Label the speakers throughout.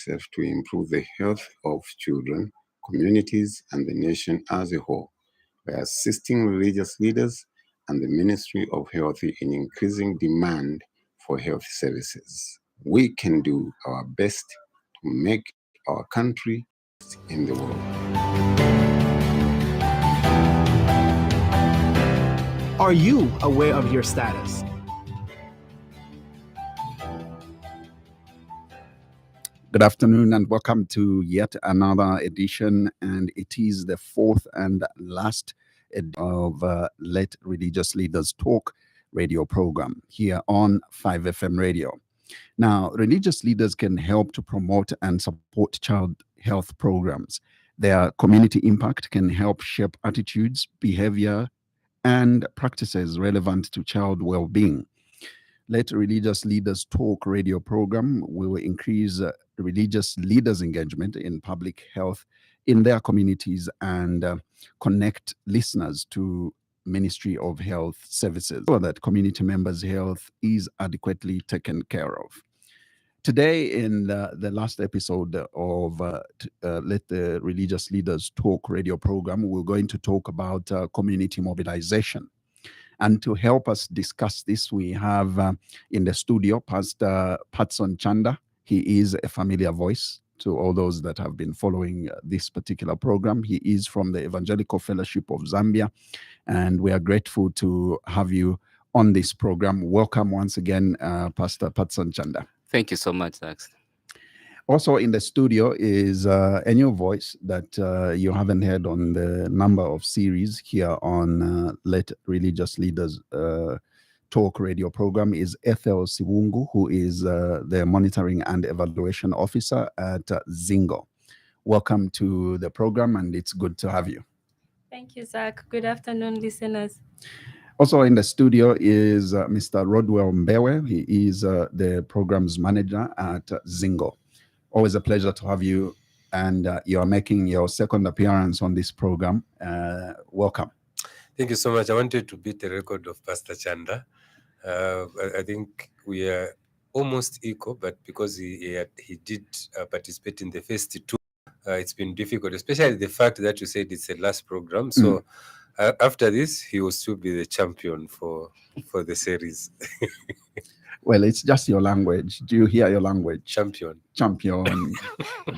Speaker 1: to improve the health of children, communities, and the nation as a whole by assisting religious leaders and the Ministry of Health in increasing demand for health services. We can do our best to make our country in the world.
Speaker 2: Are you aware of your status? Good afternoon and welcome to yet another edition, and it is the fourth and last edition of Let Religious Leaders Talk radio program here on 5FM Radio. Now, religious leaders can help to promote and support child health programs. Their community impact can help shape attitudes, behavior, and practices relevant to child well-being. Let Religious Leaders Talk radio program will increase religious leaders' engagement in public health in their communities and connect listeners to Ministry of Health services so that community members' health is adequately taken care of. Today, in the last episode of Let the Religious Leaders Talk radio program, we're going to talk about community mobilization. And to help us discuss this, we have in the studio Pastor Patson Chanda. He is a familiar voice to all those that have been following this particular program. He is from the Evangelical Fellowship of Zambia, and we are grateful to have you on this program. Welcome once again, Pastor Patson Chanda.
Speaker 3: Thank you so much, Dax.
Speaker 2: Also in the studio is a new voice that you haven't heard on the number of series here on Let Religious Leaders Talk radio program is Ethel Siwungu, who is the Monitoring and Evaluation Officer at Zingo. Welcome to the program, and it's good to have you.
Speaker 4: Thank you, Zach. Good afternoon, listeners.
Speaker 2: Also in the studio is Mr. Rodwell Mbewe. He is the Programs Manager at Zingo. Always a pleasure to have you, and you are making your second appearance on this program. Welcome.
Speaker 5: Thank you so much. I wanted to beat the record of Pastor Chanda. I think we are almost equal, but because he did participate in the first two, it's been difficult, especially the fact that you said it's the last program. So after this, he will still be the champion for the series.
Speaker 2: Well, it's just your language. Do you hear your language?
Speaker 5: Champion,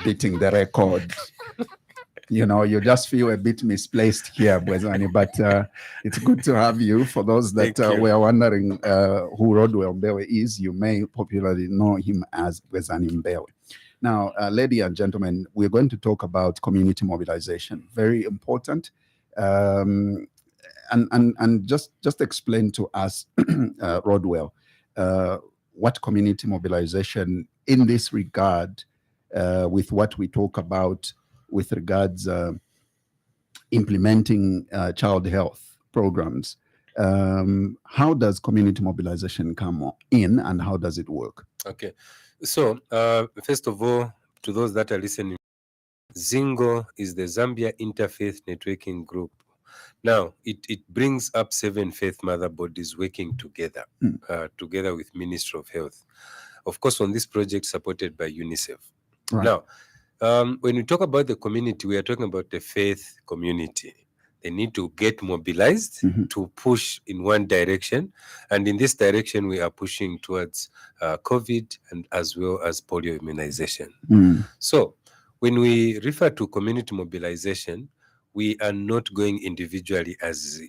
Speaker 2: beating the record. You know, you just feel a bit misplaced here, Bwezani, but it's good to have you. For those that were wondering who Rodwell Mbewe is, you may popularly know him as Bwezani Mbewe. Now, ladies and gentlemen, we're going to talk about community mobilization. Very important. And just explain to us, Rodwell, what community mobilization in this regard, with what we talk about with regards implementing child health programs. How does community mobilization come in, and how does it work?
Speaker 5: Okay. So, first of all, to those that are listening, Zingo is the Zambia Interfaith Networking Group. Now, it brings up 7 faith mother bodies working together, together with Ministry of Health. Of course, on this project supported by UNICEF. Right. Now, when we talk about the community, we are talking about the faith community. They need to get mobilized to push in one direction. And in this direction, we are pushing towards COVID and as well as polio immunization. So when we refer to community mobilization, we are not going individually as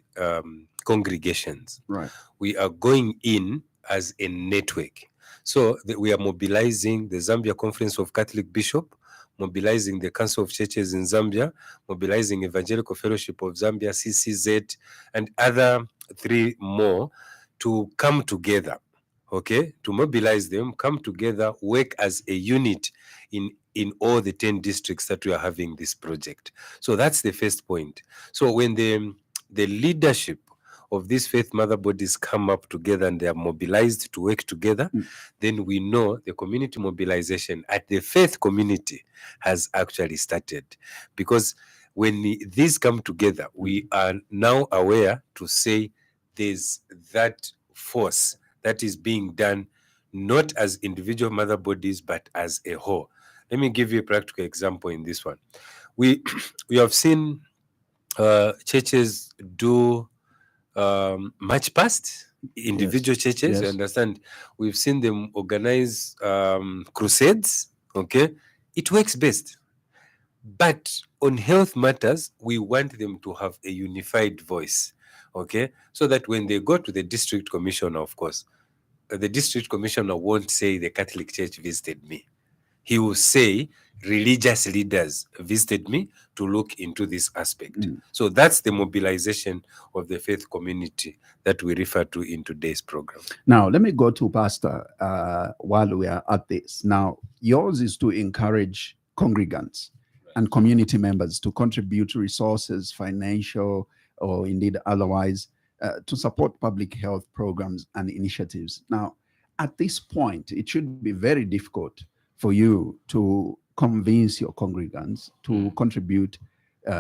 Speaker 5: congregations.
Speaker 2: Right.
Speaker 5: We are going in as a network. So we are mobilizing the Zambia Conference of Catholic Bishops, mobilizing the Council of Churches in Zambia, mobilizing Evangelical Fellowship of Zambia, CCZ, and other 3 more to come together, okay? To mobilize them, come together, work as a unit in all the 10 districts that we are having this project. So that's the first point. So when the leadership of these faith mother bodies come up together and they are mobilized to work together, then we know the community mobilization at the faith community has actually started. Because when these come together, we are now aware to say there's that force that is being done, not as individual mother bodies, but as a whole. Let me give you a practical example in this one. We we have seen churches do march past, individual churches. You
Speaker 2: Yes.
Speaker 5: understand? We've seen them organize crusades. Okay, it works best. But on health matters, we want them to have a unified voice. Okay, so that when they go to the district commissioner, of course, the district commissioner won't say the Catholic Church visited me. He will say religious leaders visited me to look into this aspect. So that's the mobilization of the faith community that we refer to in today's program.
Speaker 2: Now, let me go to Pastor while we are at this. Now, yours is to encourage congregants and community members to contribute resources, financial or indeed otherwise, to support public health programs and initiatives. Now, at this point, it should be very difficult for you to convince your congregants to contribute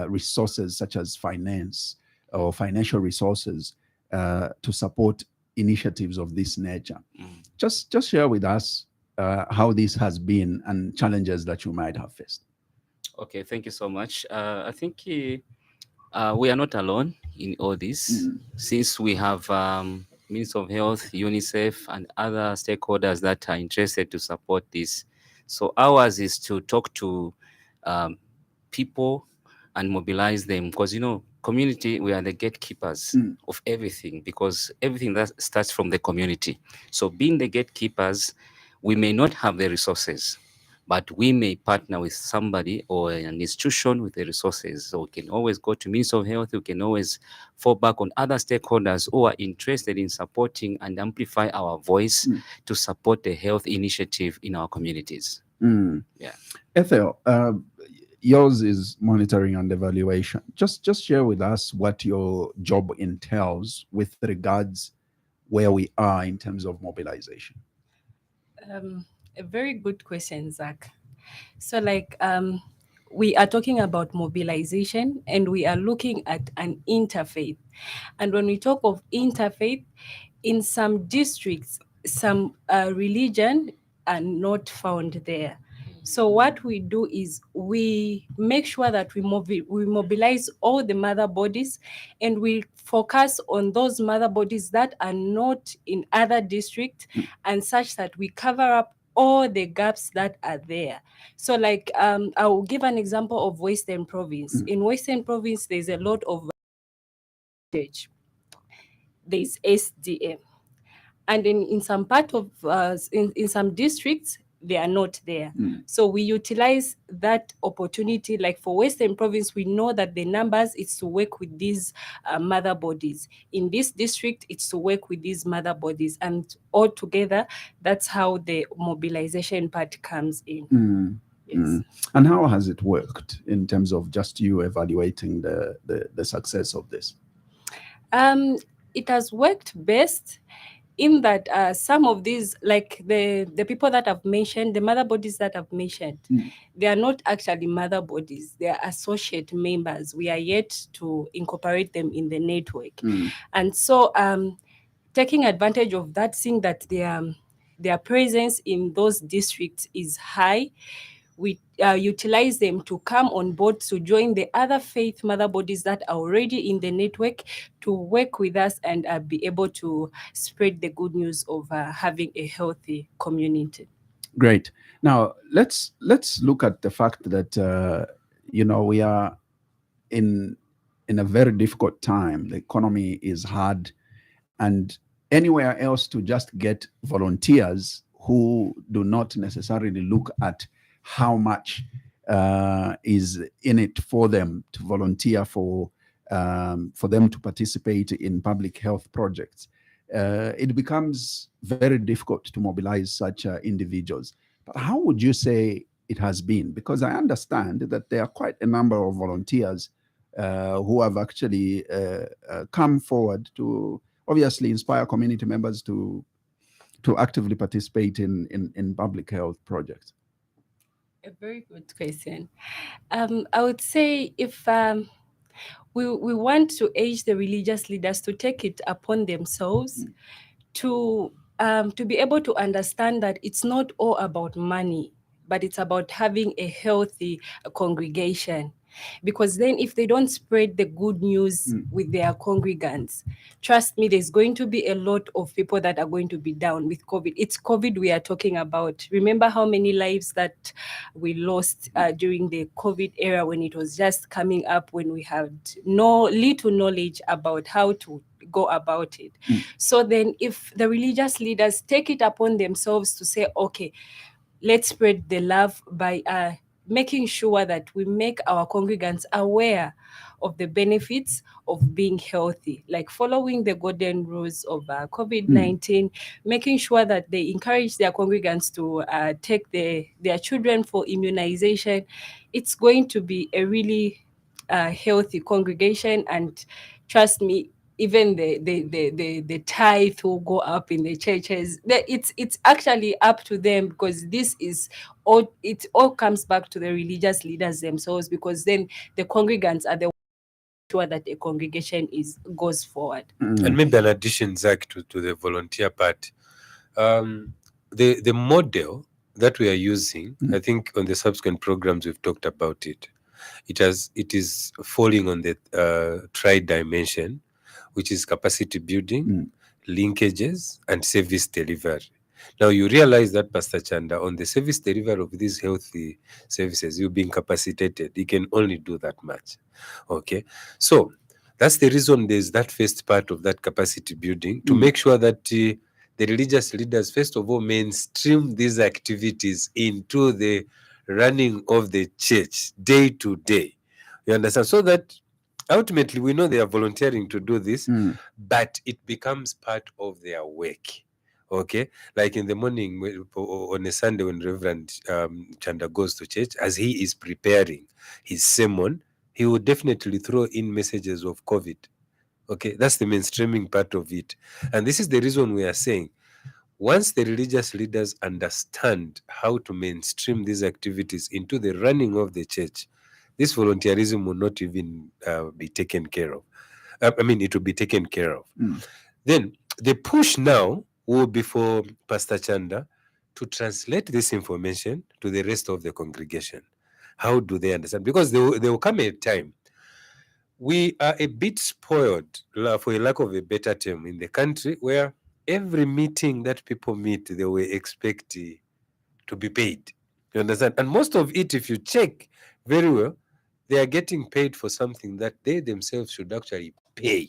Speaker 2: resources such as finance or financial resources to support initiatives of this nature. Just share with us how this has been and challenges that you might have faced.
Speaker 3: Okay, thank you so much. I think we are not alone in all this, since we have Ministry of Health, UNICEF, and other stakeholders that are interested to support this. So ours is to talk to people and mobilize them, because, you know, community, we are the gatekeepers of everything, because everything that starts from the community. So being the gatekeepers, we may not have the resources, but we may partner with somebody or an institution with the resources. So we can always go to Ministry of Health. We can always fall back on other stakeholders who are interested in supporting and amplify our voice to support the health initiative in our communities. Yeah.
Speaker 2: Ethel, yours is monitoring and evaluation. Just share with us what your job entails with regards where we are in terms of mobilization.
Speaker 4: A very good question, Zach. So we are talking about mobilization and we are looking at an interfaith. And when we talk of interfaith, in some districts, some religion are not found there. So what we do is we make sure that we mobilize all the mother bodies and we focus on those mother bodies that are not in other districts, and such that we cover up all the gaps that are there. So I will give an example of Western Province. In Western Province, there's a lot of church. There's SDM. And in some part of, in some districts, they are not there. So we utilize that opportunity. Like for Western Province, we know that the numbers is to work with these mother bodies. In this district, it's to work with these mother bodies. And all together, that's how the mobilization part comes in. Yes.
Speaker 2: And how has it worked in terms of just you evaluating the success of this?
Speaker 4: It has worked best in that some of these, like the people that I've mentioned, the mother bodies that I've mentioned, they are not actually mother bodies. They are associate members. We are yet to incorporate them in the network. And so taking advantage of that, seeing that their presence in those districts is high, we utilize them to come on board to join the other faith mother bodies that are already in the network to work with us and be able to spread the good news of having a healthy community.
Speaker 2: Great. Now let's look at the fact that we are in a very difficult time. The economy is hard, and anywhere else to just get volunteers who do not necessarily look at how much is in it for them to volunteer for them to participate in public health projects. It becomes very difficult to mobilize such individuals. But how would you say it has been? Because I understand that there are quite a number of volunteers who have actually come forward to obviously inspire community members to actively participate in public health projects.
Speaker 4: A very good question. I would say if we want to urge the religious leaders to take it upon themselves to be able to understand that it's not all about money, but it's about having a healthy congregation. Because then if they don't spread the good news with their congregants, trust me, there's going to be a lot of people that are going to be down with COVID. It's COVID we are talking about. Remember how many lives that we lost during the COVID era, when it was just coming up, when we had little knowledge about how to go about it. So then if the religious leaders take it upon themselves to say, okay, let's spread the love by making sure that we make our congregants aware of the benefits of being healthy, like following the golden rules of COVID-19, making sure that they encourage their congregants to take their children for immunization. It's going to be a really healthy congregation, and trust me, even the tithe will go up in the churches. It's actually up to them, because this is all, it all comes back to the religious leaders themselves, because then the congregants are the sure that a congregation goes forward.
Speaker 5: And maybe an addition, Zach, to the volunteer part. The model that we are using, I think on the subsequent programs we've talked about it. It is falling on the tri-dimension, which is capacity building, linkages, and service delivery. Now you realize that, Pastor Chanda, on the service delivery of these healthy services, you've been capacitated. You can only do that much. Okay, so that's the reason there's that first part of that capacity building, to make sure that the religious leaders, first of all, mainstream these activities into the running of the church day to day. You understand? So that ultimately we know they are volunteering to do this, but it becomes part of their work. Okay, like in the morning on a Sunday when Reverend Chanda goes to church, as he is preparing his sermon, he will definitely throw in messages of COVID. Okay, that's the mainstreaming part of it. And this is the reason we are saying, once the religious leaders understand how to mainstream these activities into the running of the church, this volunteerism will not even be taken care of. It will be taken care of. Then the push now will be for Pastor Chanda to translate this information to the rest of the congregation. How do they understand? Because there will come a time, we are a bit spoiled, for a lack of a better term, in the country, where every meeting that people meet, they will expect to be paid. You understand? And most of it, if you check very well, they are getting paid for something that they themselves should actually pay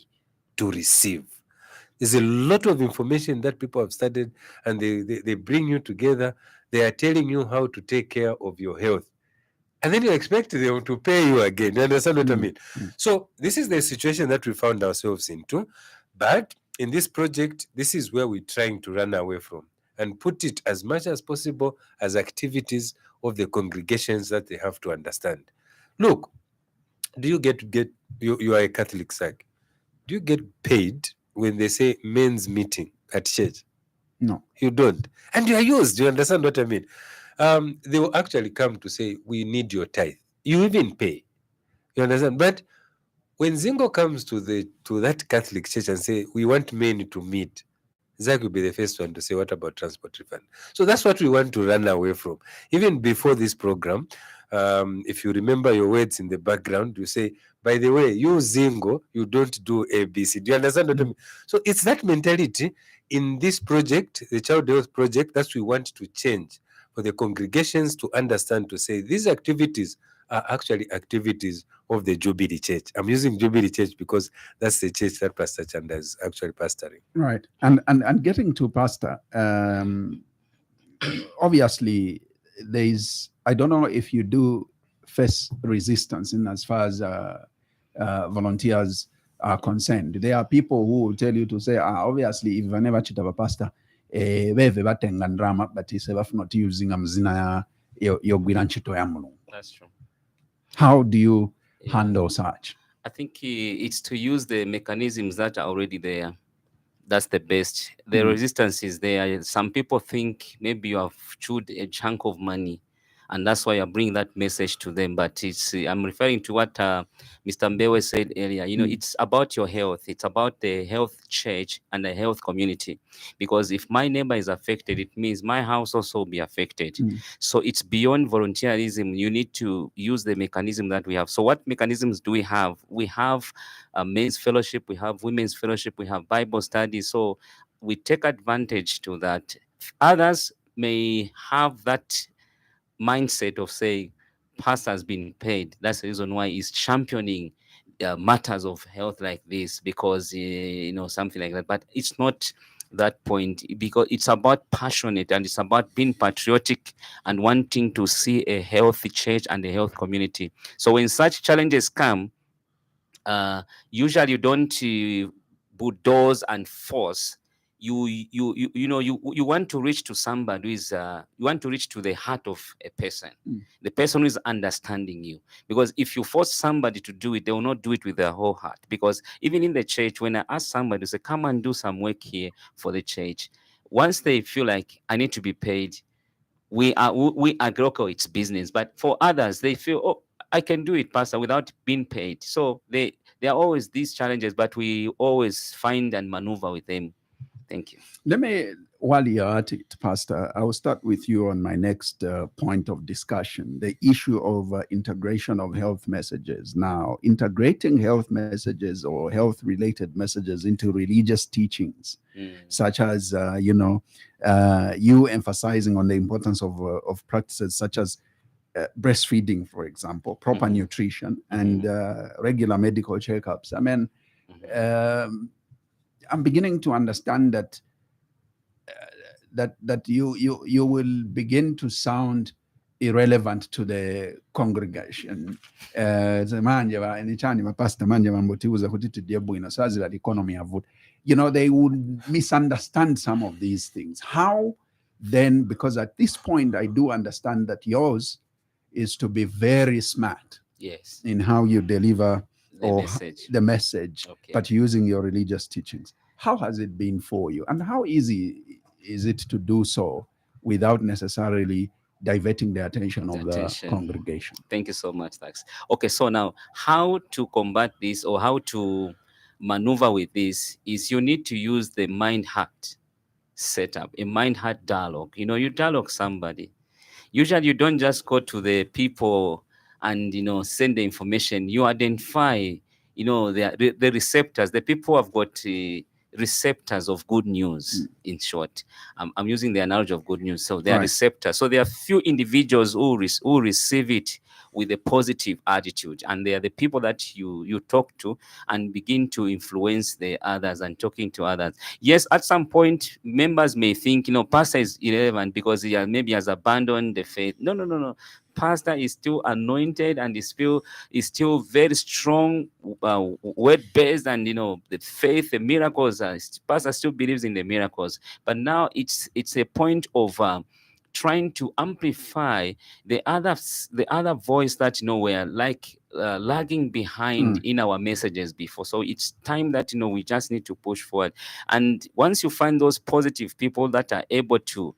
Speaker 5: to receive. There's a lot of information that people have studied, and they bring you together. They are telling you how to take care of your health. And then you expect them to pay you again. You understand what I mean? So this is the situation that we found ourselves into. But in this project, this is where we're trying to run away from and put it as much as possible as activities of the congregations that they have to understand. Look, do you get you are a Catholic, Zach? Do you get paid when they say men's meeting at church?
Speaker 2: No.
Speaker 5: You don't. And you are used. You understand what I mean? They will actually come to say, we need your tithe. You even pay. You understand? But when Zingo comes to that Catholic church and say, we want men to meet, Zach will be the first one to say, what about transport refund? So that's what we want to run away from. Even before this program, if you remember your words in the background, you say, by the way, you Zingo, you don't do ABC. Do you understand what I mean? So it's that mentality in this project, the Child Health Project, that we want to change, for the congregations to understand, to say these activities are actually activities of the Jubilee Church. I'm using Jubilee Church because that's the church that Pastor Chanda is actually pastoring.
Speaker 2: Right. And getting to Pastor, obviously I don't know if you do face resistance in as far as volunteers are concerned. There are people who will tell you to say, obviously, if I never cheat of a pastor, beve batenga drama, but is not using amzina your guiranchito ya Mulungu.
Speaker 3: That's true.
Speaker 2: How do you handle such?
Speaker 3: I think it's to use the mechanisms that are already there. That's the best. The resistance is there. Some people think maybe you have chewed a chunk of money and that's why I bring that message to them. But it's I'm referring to what Mr. Mbewe said earlier. You know, it's about your health. It's about the health church and the health community. Because if my neighbor is affected, it means my house also will be affected. So it's beyond volunteerism. You need to use the mechanism that we have. So what mechanisms do we have? We have men's fellowship, we have women's fellowship, we have Bible study. So we take advantage to that. Others may have that mindset of saying, pastor has been paid. That's the reason why he's championing matters of health like this, because something like that. But it's not that point, because it's about passionate, and it's about being patriotic and wanting to see a healthy church and a health community. So when such challenges come, usually you don't bulldoze and force. You want to reach to somebody who is you want to reach to the heart of a person, the person who is understanding you. Because if you force somebody to do it, they will not do it with their whole heart. Because even in the church, when I ask somebody to say, come and do some work here for the church, once they feel like I need to be paid, we agree, okay, it's business. But for others, they feel, oh, I can do it, pastor, without being paid. So there are always these challenges, but we always find and maneuver with them. Thank you.
Speaker 2: Let me, while you're at it, Pastor, I will start with you on my next point of discussion, the issue of integration of health messages. Now, integrating health messages or health-related messages into religious teachings, such as, you emphasizing on the importance of practices such as breastfeeding, for example, proper nutrition, and regular medical checkups. I mean, I'm beginning to understand that you will begin to sound irrelevant to the congregation. Manje enichani mapasta manje mambotiuza kuti tudye bwino sazi la economy avut. They would misunderstand some of these things. How then? Because at this point, I do understand that yours is to be very smart,
Speaker 3: yes,
Speaker 2: in how you deliver
Speaker 3: the
Speaker 2: message,
Speaker 3: okay,
Speaker 2: but using your religious teachings. How has it been for you? And how easy is it to do so without necessarily diverting the attention of the congregation?
Speaker 3: Thank you so much, Tax. Okay, so now how to combat this, or how to maneuver with this, is you need to use the mind-heart setup, a mind-heart dialogue. You dialogue somebody. Usually you don't just go to the people and send the information. You identify the receptors, the people who have got receptors of good news. In short, I'm using the analogy of good news. So they are receptors. So there are few individuals who receive it with a positive attitude, and they are the people that you talk to and begin to influence the others and talking to others. Yes, at some point members may think pastor is irrelevant because he maybe has abandoned the faith. No. Pastor is still anointed and is still very strong, word-based, and the faith, the miracles. Pastor still believes in the miracles, but now it's a point of trying to amplify the other voice that were like lagging behind in our messages before. So it's time that we just need to push forward. And once you find those positive people that are able to,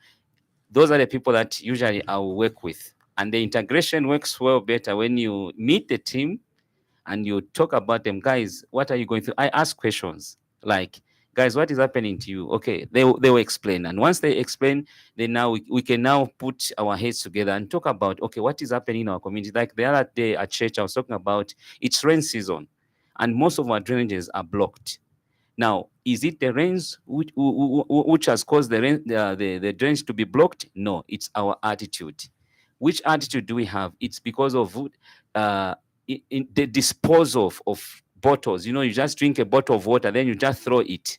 Speaker 3: those are the people that usually I will work with. And the integration works well better when you meet the team and you talk about them. Guys, what are you going through? I ask questions like, guys, what is happening to you? Okay, they will explain. And once they explain, then now we can now put our heads together and talk about, okay, what is happening in our community? Like the other day at church, I was talking about, it's rain season and most of our drainages are blocked. Now, is it the rains which has caused the drains to be blocked? No, it's our attitude. Which attitude do we have? It's because of in the disposal of bottles. You just drink a bottle of water, then you just throw it.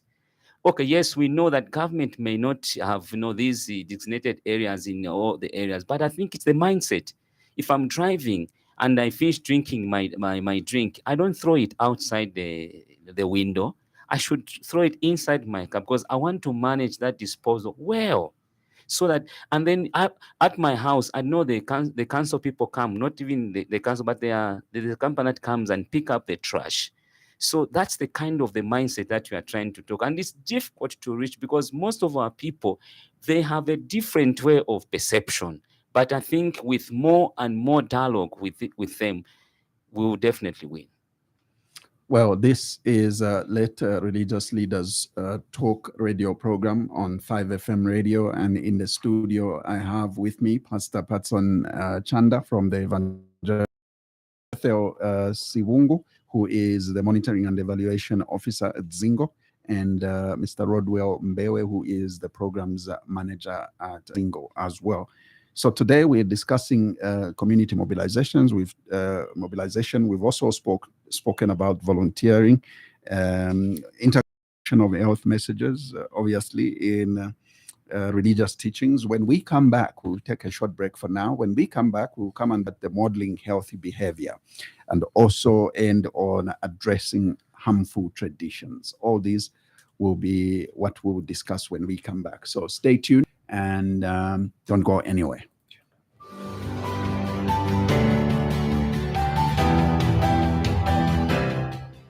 Speaker 3: Okay, yes, we know that government may not have these designated areas in all the areas, but I think it's the mindset. If I'm driving and I finish drinking my drink, I don't throw it outside the window. I should throw it inside my car because I want to manage that disposal well. So that, and then at my house, I know the council people come, not even the council, but the company that comes and pick up the trash. So that's the kind of the mindset that we are trying to talk. And it's difficult to reach because most of our people, they have a different way of perception. But I think with more and more dialogue with them, we will definitely win.
Speaker 2: Well, this is Let Religious Leaders Talk radio program on 5FM radio. And in the studio, I have with me Pastor Patson Chanda from the Evangelical Siwungu, who is the Monitoring and Evaluation Officer at Zingo, and Mr. Rodwell Mbewe, who is the Programs Manager at Zingo as well. So today we're discussing community mobilizations. We've also spoken about volunteering, integration of health messages, obviously in religious teachings. When we come back, we'll take a short break for now. When we come back, we'll come on the modeling healthy behavior and also end on addressing harmful traditions. All these will be what we will discuss when we come back. So stay tuned and don't go anywhere.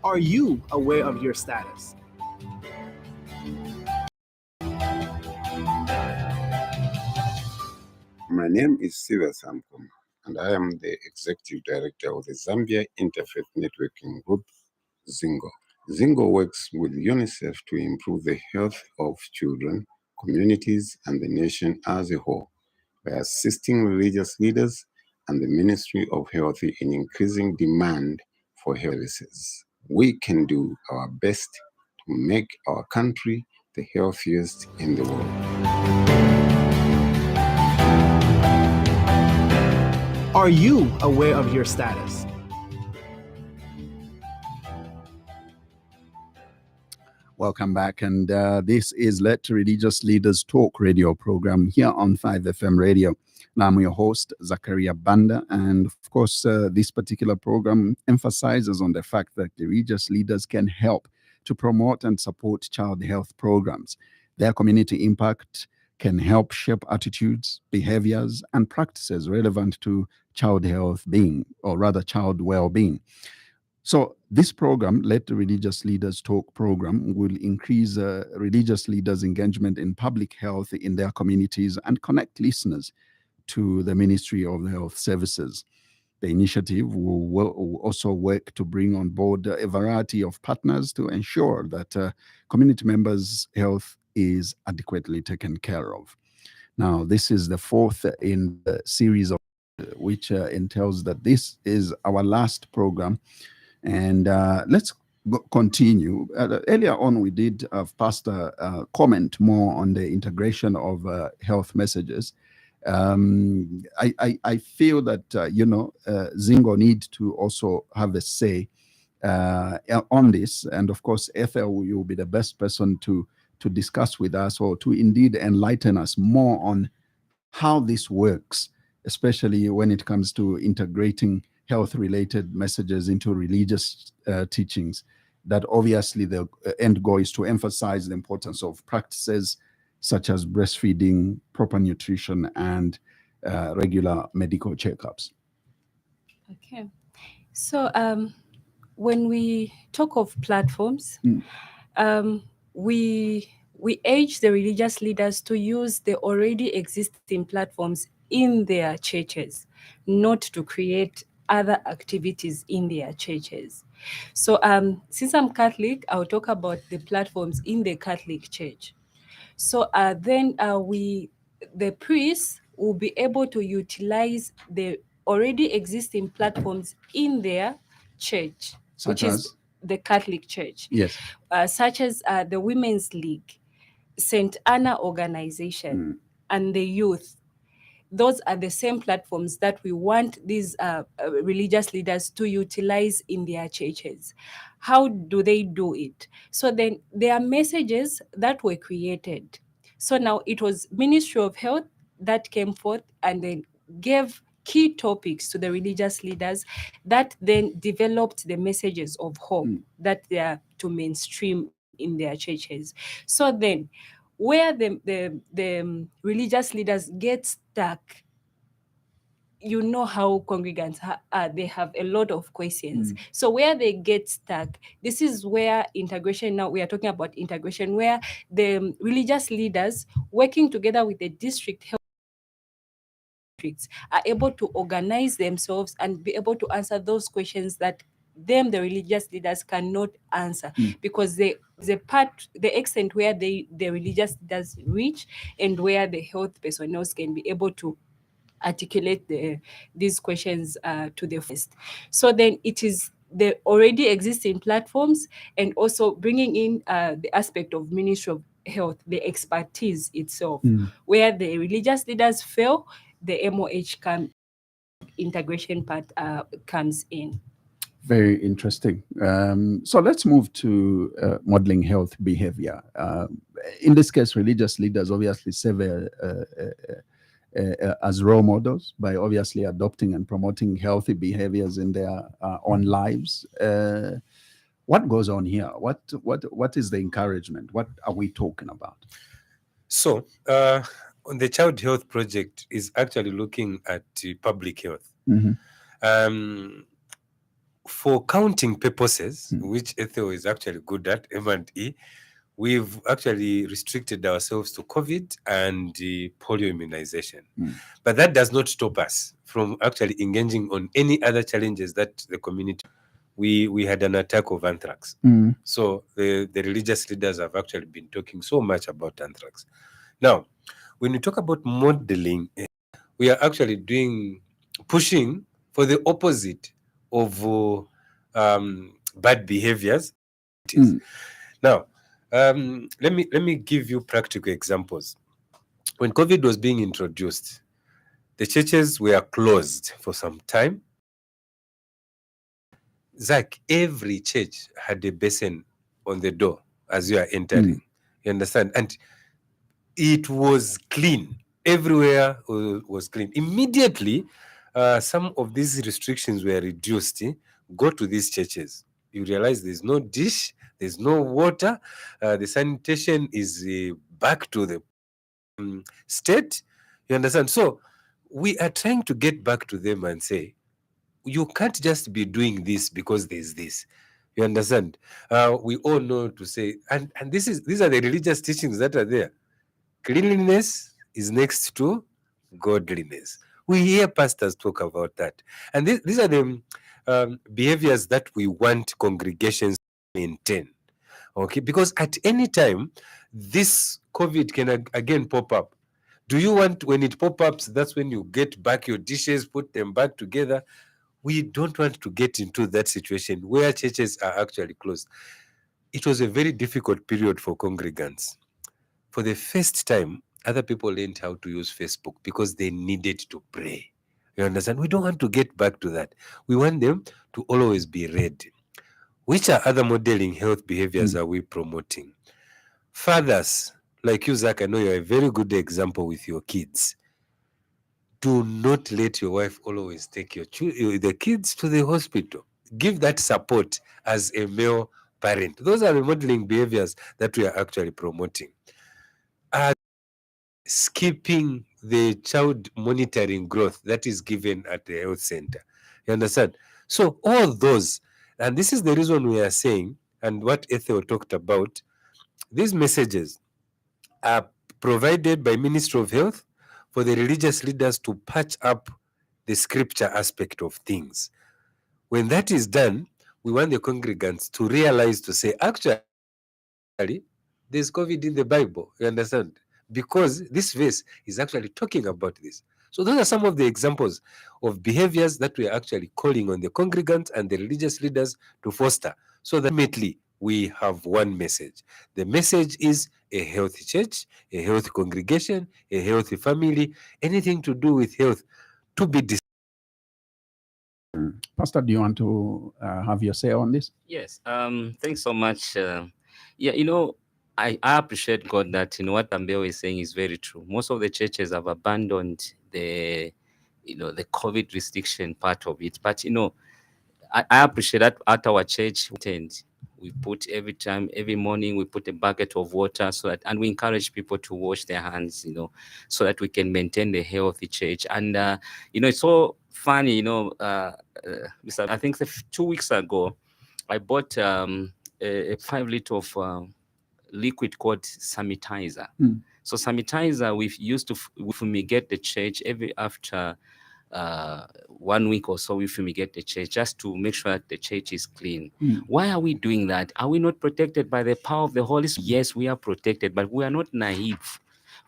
Speaker 6: Are you aware of your status?
Speaker 1: My name is Siva Samkum, and I am the Executive Director of the Zambia Interfaith Networking Group, Zingo. Zingo works with UNICEF to improve the health of children, communities, and the nation as a whole by assisting religious leaders and the Ministry of Health in increasing demand for health services. We can do our best to make our country the healthiest in the world.
Speaker 6: Are you aware of your status?
Speaker 2: Welcome back. And this is Let Religious Leaders Talk radio program here on 5FM radio. And I'm your host, Zakaria Banda. And of course, this particular program emphasizes on the fact that the religious leaders can help to promote and support child health programs. Their community impact can help shape attitudes, behaviors, and practices relevant to child health being, or rather child well-being. So this program, Let the Religious Leaders Talk program, will increase religious leaders' engagement in public health in their communities and connect listeners to the Ministry of Health Services. The initiative will also work to bring on board a variety of partners to ensure that community members' health is adequately taken care of. Now, this is the fourth in the series of which entails that this is our last program. And let's continue. Earlier on, we did Pastor comment more on the integration of health messages. I feel that, Zingo need to also have a say on this. And of course, Ethel, you will be the best person to discuss with us or to indeed enlighten us more on how this works, especially when it comes to integrating health-related messages into religious teachings. That obviously the end goal is to emphasize the importance of practices such as breastfeeding, proper nutrition, and regular medical checkups.
Speaker 4: Okay. So when we talk of platforms, we urge the religious leaders to use the already existing platforms in their churches, not to create other activities in their churches. So since I'm Catholic, I'll talk about the platforms in the Catholic Church. So then the priests will be able to utilize the already existing platforms in their church, which is the Catholic Church.
Speaker 2: Yes.
Speaker 4: Such as the Women's League, St. Anna Organization, and the youth. Those are the same platforms that we want these religious leaders to utilize in their churches. How do they do it? So then there are messages that were created. So now it was Ministry of Health that came forth and then gave key topics to the religious leaders that then developed the messages of hope that they are to mainstream in their churches. So then where the religious leaders get stuck, you know how congregants they have a lot of questions. So where they get stuck, this is where integration, now we are talking about integration, where the religious leaders working together with the district health are able to organize themselves and be able to answer those questions that them, the religious leaders, cannot answer, because the extent where the religious leaders reach and where the health personnel can be able to articulate these questions to the first. So then it is the already existing platforms, and also bringing in the aspect of Ministry of Health, the expertise itself, where the religious leaders fail, the MOH integration part comes in.
Speaker 2: Very interesting. So let's move to modeling health behavior. In this case, religious leaders obviously serve as role models by obviously adopting and promoting healthy behaviors in their own lives. What goes on here? What is the encouragement? What are we talking about?
Speaker 5: So, on the Child Health Project is actually looking at public health. For counting purposes, which Ethel is actually good at, M&E, we've actually restricted ourselves to COVID and polio immunization. But that does not stop us from actually engaging on any other challenges that the community. We had an attack of anthrax. So the religious leaders have actually been talking so much about anthrax. Now, when we talk about modeling, we are actually pushing for the opposite of bad behaviors. Now, let me give you practical examples. When COVID was being introduced, the churches were closed for some time. Zach, every church had a basin on the door as you are entering. You understand? And it was clean. Everywhere was clean. Immediately, some of these restrictions were reduced. Go to these churches. You realize there's no dish, there's no water, the sanitation is back to the state. You understand? So we are trying to get back to them and say, you can't just be doing this because there's this. You understand? We all know to say, and these are the religious teachings that are there. Cleanliness is next to godliness. We hear pastors talk about that. And these are the behaviors that we want congregations to maintain. Okay, because at any time, this COVID can again pop up. Do you want, when it pop-ups, that's when you get back your dishes, put them back together? We don't want to get into that situation where churches are actually closed. It was a very difficult period for congregants. For the first time, other people learned how to use Facebook because they needed to pray. You understand? We don't want to get back to that. We want them to always be ready. Which are other modeling health behaviors are we promoting? Fathers, like you, Zach, I know you're a very good example with your kids. Do not let your wife always take the kids to the hospital. Give that support as a male parent. Those are the modeling behaviors that we are actually promoting. Skipping the child monitoring growth that is given at the health center. You understand? So all those, and this is the reason we are saying, and what Ethel talked about, these messages are provided by Ministry of Health for the religious leaders to patch up the scripture aspect of things. When that is done, we want the congregants to realize, to say, actually, there's COVID in the Bible. You understand? Because this verse is actually talking about this. So those are some of the examples of behaviors that we are actually calling on the congregants and the religious leaders to foster. So that ultimately we have one message. The message is a healthy church, a healthy congregation, a healthy family, anything to do with health to be
Speaker 2: Pastor, do you want to have your say on this?
Speaker 3: Yes. Thanks so much. Yeah, I appreciate God that what Ambeo is saying is very true. Most of the churches have abandoned the COVID restriction part of it. But I appreciate that at our church we put every morning we put a bucket of water and we encourage people to wash their hands, so that we can maintain the healthy church. And it's so funny, I think 2 weeks ago I bought a 5 liter of liquid called sanitizer. So sanitizer, we used to we fumigate the church every after 1 week or so. We fumigate the church just to make sure that the church is clean. Why are we doing that? Are we not protected by the power of the Holy Spirit? Yes, we are protected, but we are not naive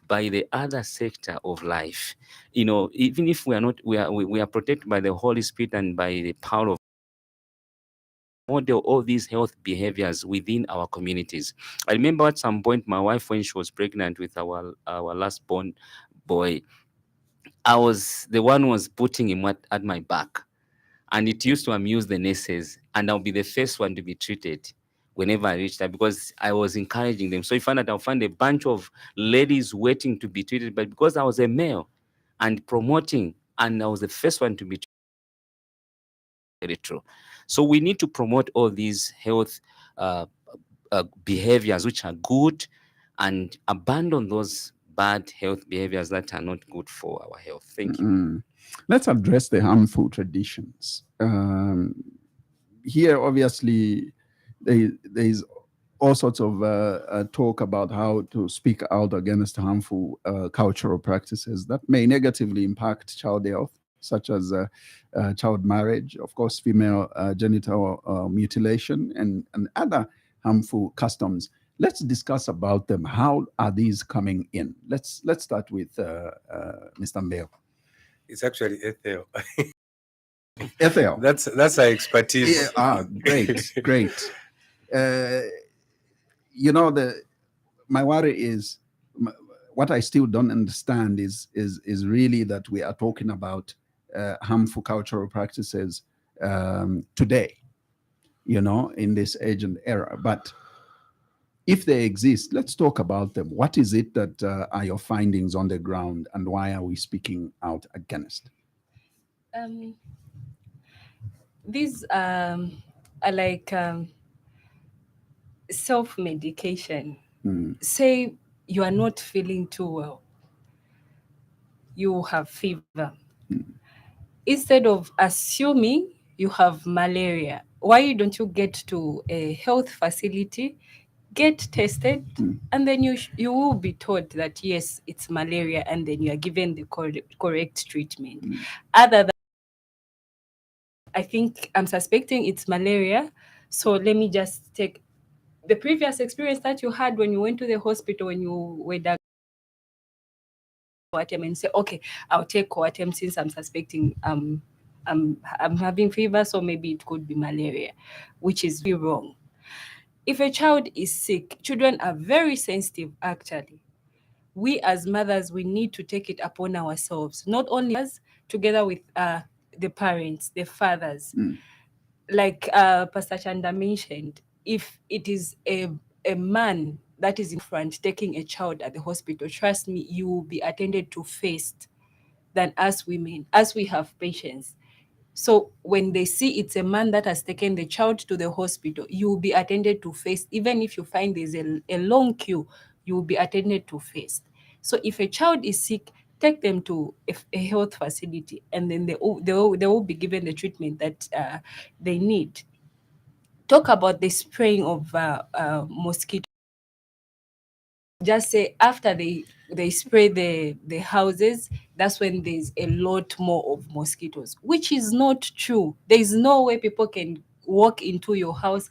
Speaker 3: by the other sector of life. You know, even if we are not, we are protected by the Holy Spirit and by the power of model all these health behaviors within our communities. I remember at some point my wife, when she was pregnant with our last born boy, I was the one who was putting him at my back. And it used to amuse the nurses, and I'll be the first one to be treated whenever I reached that, because I was encouraging them. So you find that I'll find a bunch of ladies waiting to be treated, but because I was a male and promoting, and I was the first one to be treated. Very true. So we need to promote all these health behaviors which are good, and abandon those bad health behaviors that are not good for our health. Thank you.
Speaker 2: Let's address the harmful traditions. Here, obviously, there is all sorts of talk about how to speak out against harmful cultural practices that may negatively impact child health, such as child marriage, of course, female genital mutilation, and other harmful customs. Let's discuss about them. How are these coming in? Let's start with Mr. Mbeo.
Speaker 5: It's actually Ethel.
Speaker 2: Ethel.
Speaker 5: That's our expertise.
Speaker 2: Great. You know, my worry is what I still don't understand is really that we are talking about harmful cultural practices today, you know, in this age and era. But if they exist, let's talk about them. What is it that are your findings on the ground, and why are we speaking out against?
Speaker 4: These are like self-medication. Say you are not feeling too well, you have fever. Instead of assuming you have malaria, why don't you get to a health facility, get tested, and then you will be told that yes, it's malaria, and then you are given the correct treatment. Other than, I think I'm suspecting it's malaria, so let me just take the previous experience that you had when you went to the hospital, when you were diagnosed and say, okay, I'll take Coatem since I'm suspecting I'm having fever, so maybe it could be malaria, which is really wrong. If a child is sick, children are very sensitive actually. We as mothers, we need to take it upon ourselves, not only us, together with the parents, the fathers. Like Pastor Chanda mentioned, if it is a man that is in front taking a child at the hospital, trust me, you will be attended to first than us women, as we have patience. So when they see it's a man that has taken the child to the hospital, you will be attended to first. Even if you find there's a long queue, you will be attended to first. So if a child is sick, take them to a health facility, and then they will be given the treatment that they need. Talk about the spraying of mosquito. Just say after they spray the houses, that's when there's a lot more of mosquitoes, which is not true. There is no way people can walk into your house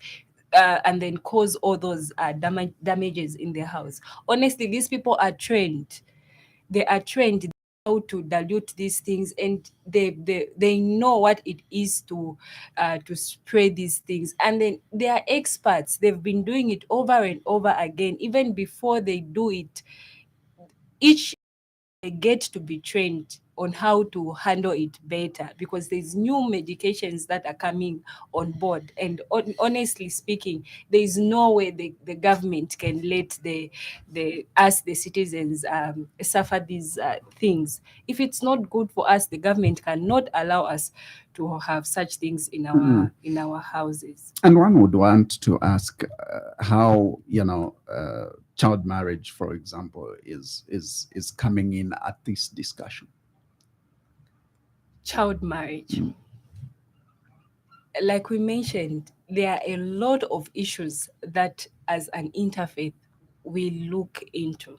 Speaker 4: and then cause all those damages in their house. Honestly, these people are trained. They are trained how to dilute these things, and they know what it is to spray these things, and then they are experts. They've been doing it over and over again. Even before they do it, each they get to be trained on how to handle it better, because there's new medications that are coming on board. And honestly speaking, there is no way the government can let the us, the citizens, suffer these things. If it's not good for us, the government cannot allow us to have such things in our houses.
Speaker 2: And one would want to ask how, you know, child marriage, for example, is coming in at this discussion.
Speaker 4: Child marriage. Like we mentioned, there are a lot of issues that as an interfaith we look into.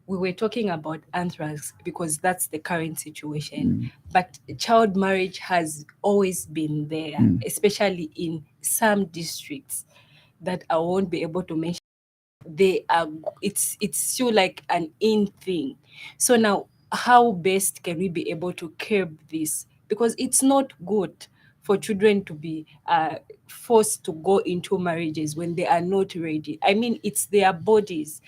Speaker 4: we were talking about anthrax because that's the current situation.
Speaker 2: Mm.
Speaker 4: But child marriage has always been there, especially in some districts that I won't be able to mention. They are, it's still like an in thing. So now, how best can we be able to curb this? Because it's not good for children to be forced to go into marriages when they are not ready. I mean, it's their bodies.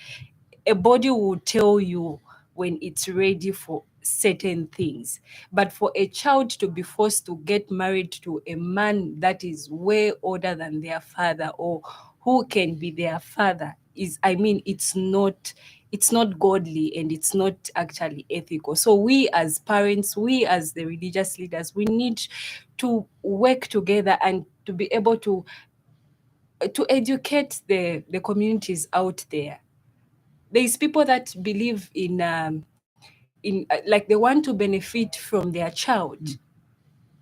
Speaker 4: A body will tell you when it's ready for certain things. But for a child to be forced to get married to a man that is way older than their father, or who can be their father, is, I mean, it's not godly, and it's not actually ethical. So we as parents, we as the religious leaders, we need to work together and to be able to educate the communities out there. There's people that believe in like they want to benefit from their child,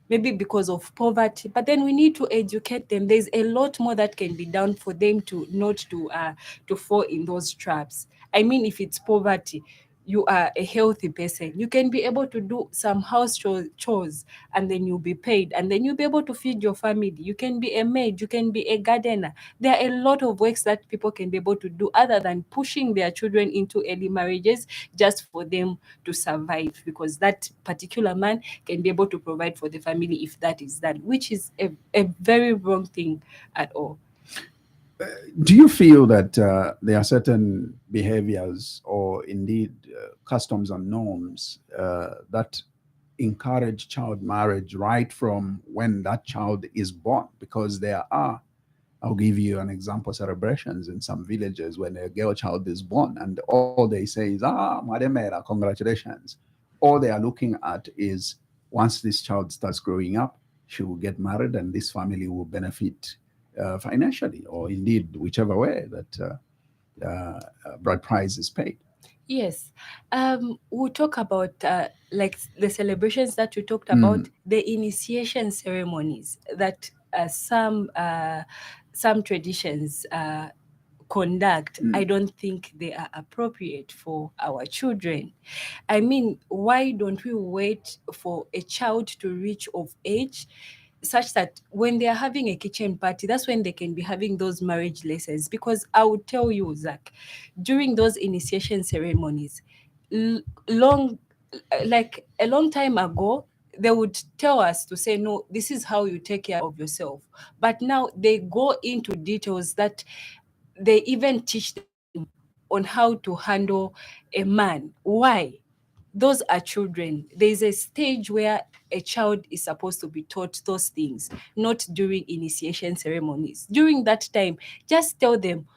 Speaker 4: maybe because of poverty, but then we need to educate them. There's a lot more that can be done for them to not to fall in those traps. I mean, if it's poverty, you are a healthy person, you can be able to do some house chores, and then you'll be paid, and then you'll be able to feed your family. You can be a maid, you can be a gardener. There are a lot of works that people can be able to do other than pushing their children into early marriages just for them to survive, because that particular man can be able to provide for the family if that is done, which is a very wrong thing at all.
Speaker 2: Do you feel that there are certain behaviors or indeed customs and norms that encourage child marriage right from when that child is born? Because there are, I'll give you an example, celebrations in some villages when a girl child is born, and all they say is, Mademera, congratulations. All they are looking at is once this child starts growing up, she will get married and this family will benefit financially, or indeed whichever way that bride price is paid.
Speaker 4: Yes. We'll talk about like the celebrations that you talked about, the initiation ceremonies that some traditions conduct. I don't think they are appropriate for our children. I mean, why don't we wait for a child to reach of age such that when they are having a kitchen party, that's when they can be having those marriage lessons? Because I would tell you, Zach, during those initiation ceremonies, long like a long time ago, they would tell us to say, no, this is how you take care of yourself. But now they go into details that they even teach them on how to handle a man. Why? Those are children. There's a stage where a child is supposed to be taught those things, not during initiation ceremonies. During that time, just tell them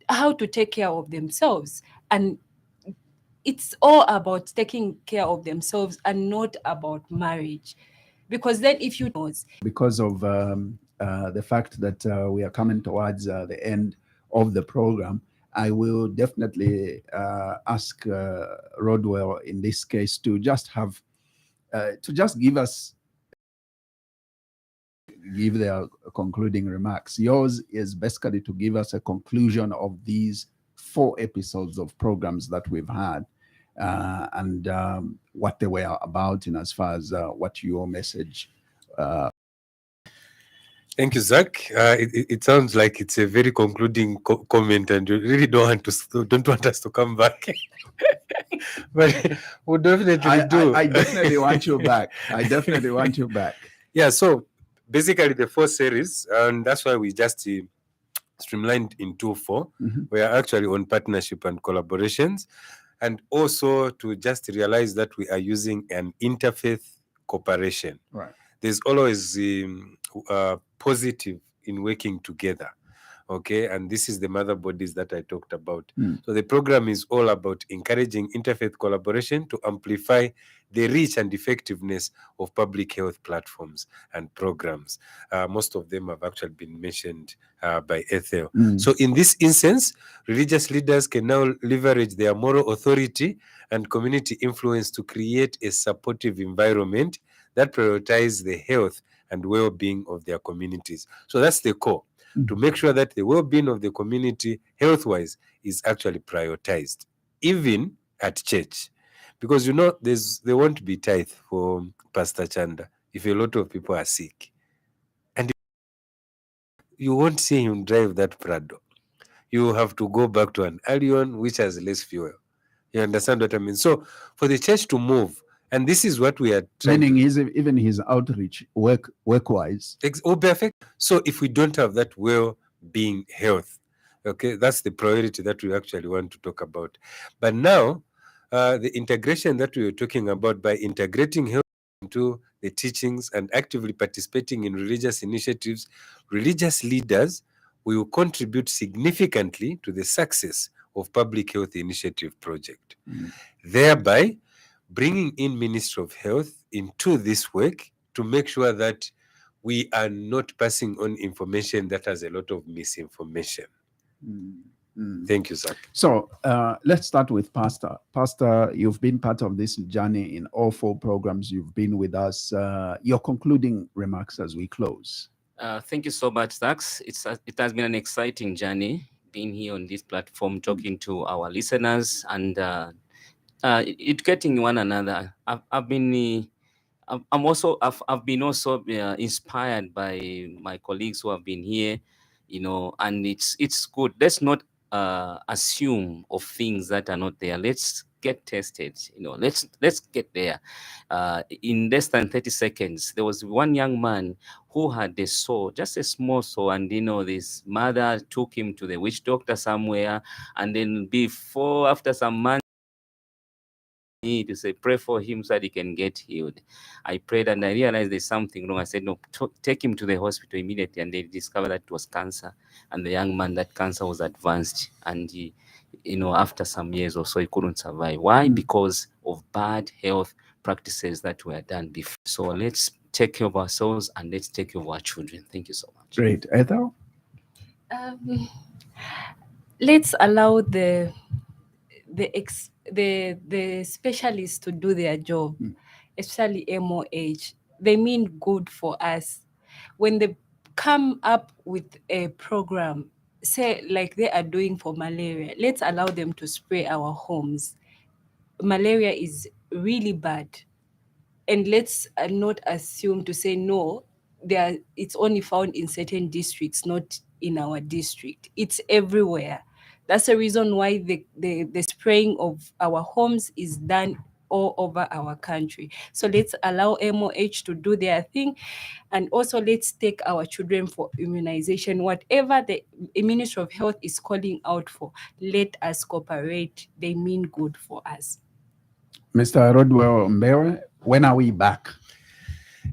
Speaker 4: how to take care of themselves. And it's all about taking care of themselves and not about marriage. Because then if you know,
Speaker 2: because of the fact that we are coming towards the end of the program, I will definitely ask Rodwell in this case to just have to just give their concluding remarks. Yours is basically to give us a conclusion of these 4 episodes of programs that we've had, and what they were about, in as far as what your message.
Speaker 5: Thank you, Zach. It sounds like it's a very concluding comment, and you really don't want us to come back. But we'll definitely do.
Speaker 2: I definitely want you back. I definitely want you back.
Speaker 5: Yeah. So basically, the 4 series, and that's why we just streamlined into 4. We are actually on partnership and collaborations, and also to just realize that we are using an interfaith cooperation.
Speaker 2: Right.
Speaker 5: There's always positive in working together. Okay, and this is the mother bodies that I talked about. So the program is all about encouraging interfaith collaboration to amplify the reach and effectiveness of public health platforms and programs. Most of them have actually been mentioned by Ethel. So in this instance, religious leaders can now leverage their moral authority and community influence to create a supportive environment that prioritizes the health and well-being of their communities. So that's the core, to make sure that the well-being of the community health-wise is actually prioritized, even at church, because there won't be tithe for Pastor Chanda if a lot of people are sick, and you won't see him drive that Prado. You have to go back to an Allion which has less fuel. You understand what I mean? So for the church to move, and this is what we are trying
Speaker 2: Meaning
Speaker 5: to
Speaker 2: even his outreach work-wise.
Speaker 5: perfect. So if we don't have that well-being health, okay, that's the priority that we actually want to talk about. But now, the integration that we were talking about, by integrating health into the teachings and actively participating in religious initiatives, religious leaders will contribute significantly to the success of public health initiative project, thereby bringing in Ministry of Health into this work to make sure that we are not passing on information that has a lot of misinformation. Thank you, Zach.
Speaker 2: So let's start with Pastor. Pastor, you've been part of this journey in all 4 programs. You've been with us. Your concluding remarks as we close.
Speaker 3: Thank you so much, Zax. It has been an exciting journey being here on this platform, talking to our listeners and educating one another. I've been inspired by my colleagues who have been here, and it's good. Let's not assume of things that are not there. Let's get tested. Let's get there. In less than 30 seconds, there was one young man who had a sore, just a small sore, and this mother took him to the witch doctor somewhere, and then after some months, to say, pray for him so that he can get healed. I prayed and I realized there's something wrong. I said, no, take him to the hospital immediately. And they discovered that it was cancer. And the young man, that cancer was advanced. And he, after some years or so, he couldn't survive. Why? Because of bad health practices that were done before. So let's take care of ourselves and let's take care of our children. Thank you so much.
Speaker 2: Great. Ethel?
Speaker 4: Let's allow the specialists to do their job, especially MOH. They mean good for us. When they come up with a program, say like they are doing for malaria, let's allow them to spray our homes. Malaria is really bad. And let's not assume to say, no, it's only found in certain districts, not in our district. It's everywhere. That's the reason why the spraying of our homes is done all over our country. So let's allow MOH to do their thing. And also let's take our children for immunization. Whatever the Ministry of Health is calling out for, let us cooperate. They mean good for us.
Speaker 2: Mr. Rodwell Mbere, when are we back?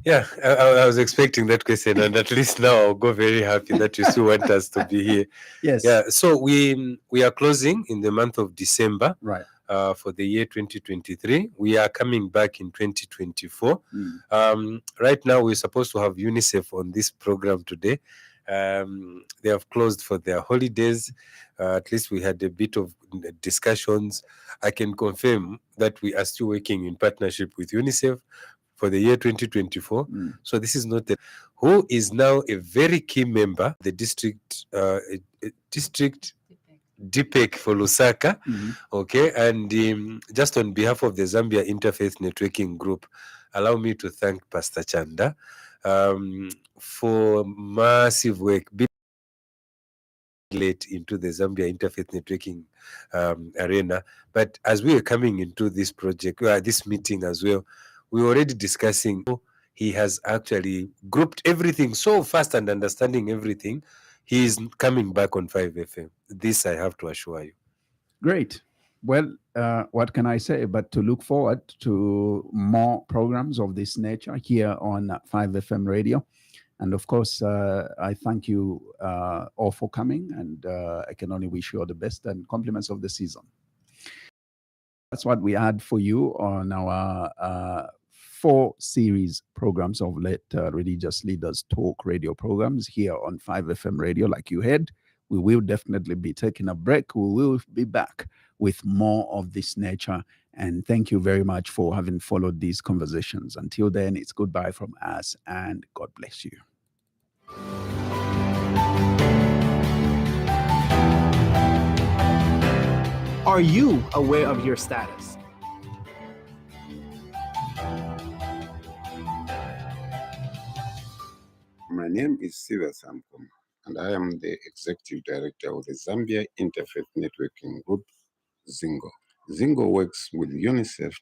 Speaker 5: Yeah, I was expecting that question, and at least now I'll go very happy that you still want us to be here.
Speaker 2: Yes.
Speaker 5: Yeah, so we are closing in the month of December.
Speaker 2: Right.
Speaker 5: For the year 2023. We are coming back in 2024. Right now, we're supposed to have UNICEF on this program today. They have closed for their holidays. At least we had a bit of discussions. I can confirm that we are still working in partnership with UNICEF for the year 2024. So this is not who is now a very key member, the district DPEC for Lusaka. Okay, and just on behalf of the Zambia Interfaith Networking Group, allow me to thank Pastor Chanda for massive work being late into the Zambia Interfaith Networking arena. But as we are coming into this project, this meeting as well, we were already discussing. He has actually grouped everything so fast and understanding everything. He is coming back on 5FM. This I have to assure you.
Speaker 2: Great. Well, what can I say but to look forward to more programs of this nature here on 5FM radio. And of course, I thank you all for coming, and I can only wish you all the best and compliments of the season. That's what we had for you on our 4 series programs of Let Religious Leaders Talk radio programs here on 5FM radio. Like you heard, we will definitely be taking a break. We will be back with more of this nature. And thank you very much for having followed these conversations. Until then, it's goodbye from us, and God bless you.
Speaker 6: Are you aware of your status?
Speaker 1: My name is Siva Samkum, and I am the Executive Director of the Zambia Interfaith Networking Group, Zingo. Zingo works with UNICEF